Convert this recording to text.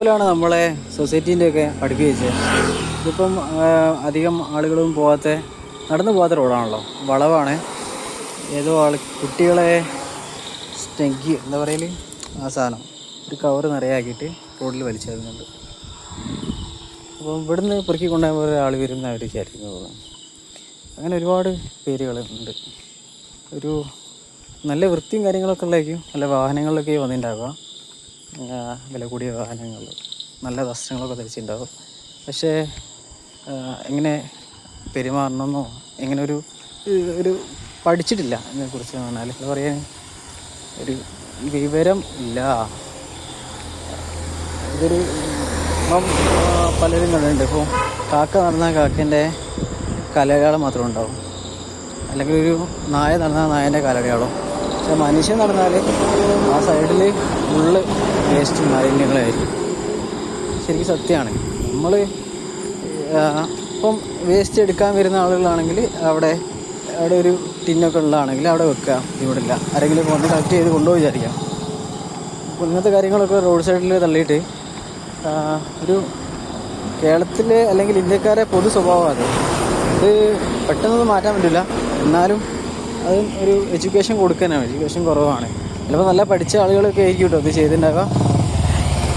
ാണ് നമ്മളെ സൊസൈറ്റീൻ്റെയൊക്കെ പഠിപ്പിച്ചത്. ഇതിപ്പം അധികം ആളുകളും നടന്നു പോകാത്ത റോഡാണല്ലോ, വളവാണ്. ഏതോ കുട്ടികളെ എന്താ പറയല്, ആ സാധനം ഒരു കവറ് നിറയാക്കിയിട്ട് റോഡിൽ വലിച്ചെറിയുന്നുണ്ട്. അപ്പം ഇവിടുന്ന് പെറുക്കി കൊണ്ടുപോകുമ്പോൾ ഒരാൾ വരുന്ന അവർ വിചാരിക്കുന്നു തോന്നുന്നു. അങ്ങനെ ഒരുപാട് പേരുകളുണ്ട്. ഒരു നല്ല വൃത്തിയും കാര്യങ്ങളൊക്കെ ഉള്ളതായിരിക്കും, നല്ല വാഹനങ്ങളിലൊക്കെ വന്നിട്ടുണ്ടാവുക, വില കൂടിയ വാഹനങ്ങൾ, നല്ല വസ്ത്രങ്ങളൊക്കെ ധരിച്ചിട്ടുണ്ടാവും. പക്ഷേ എങ്ങനെ പെരുമാറണമെന്നോ എങ്ങനെ ഒരു പഠിച്ചിട്ടില്ല ഇതിനെക്കുറിച്ച്. പറഞ്ഞാൽ എന്താ പറയാൻ, ഒരു വിവരം ഇല്ല. ഇതൊരു ഇപ്പം പലരും കണ്ടിട്ടുണ്ട്. ഇപ്പോൾ കാക്ക നടന്നാൽ കാക്കേൻ്റെ കാലടയാളം മാത്രം ഉണ്ടാവും, അല്ലെങ്കിൽ ഒരു നായ നടന്നാൽ നായൻ്റെ കാലടയാളം. പക്ഷെ മനുഷ്യൻ നടന്നാൽ ആ സൈഡിൽ ഫുള്ള് വേസ്റ്റ് മാലിന്യങ്ങളായിരിക്കും. ശരിക്കും സത്യമാണ്. നമ്മൾ ഇപ്പം വേസ്റ്റ് എടുക്കാൻ വരുന്ന ആളുകളാണെങ്കിൽ അവിടെ ഒരു ടിന്നൊക്കെ ഉള്ളതാണെങ്കിൽ അവിടെ വെക്കുക, ഇവിടെ ഇല്ല, ആരെങ്കിലും വന്ന് കളക്ട് ചെയ്ത് കൊണ്ടുപോയി വിചാരിക്കാം. അപ്പോൾ ഇങ്ങനത്തെ കാര്യങ്ങളൊക്കെ റോഡ് സൈഡിൽ തള്ളിയിട്ട് ഒരു കേരളത്തിലെ അല്ലെങ്കിൽ ഇന്ത്യക്കാരെ പൊതു സ്വഭാവം ഇത് പെട്ടെന്നൊന്നും മാറ്റാൻ പറ്റില്ല. എന്നാലും അതും ഒരു എഡ്യൂക്കേഷൻ കൊടുക്കാനാണ്. എഡ്യൂക്കേഷൻ കുറവാണ്. ചിലപ്പോൾ നല്ല പഠിച്ച ആളുകളൊക്കെ ആയിരിക്കും കേട്ടോ അത് ചെയ്തിട്ടുണ്ടാവുക.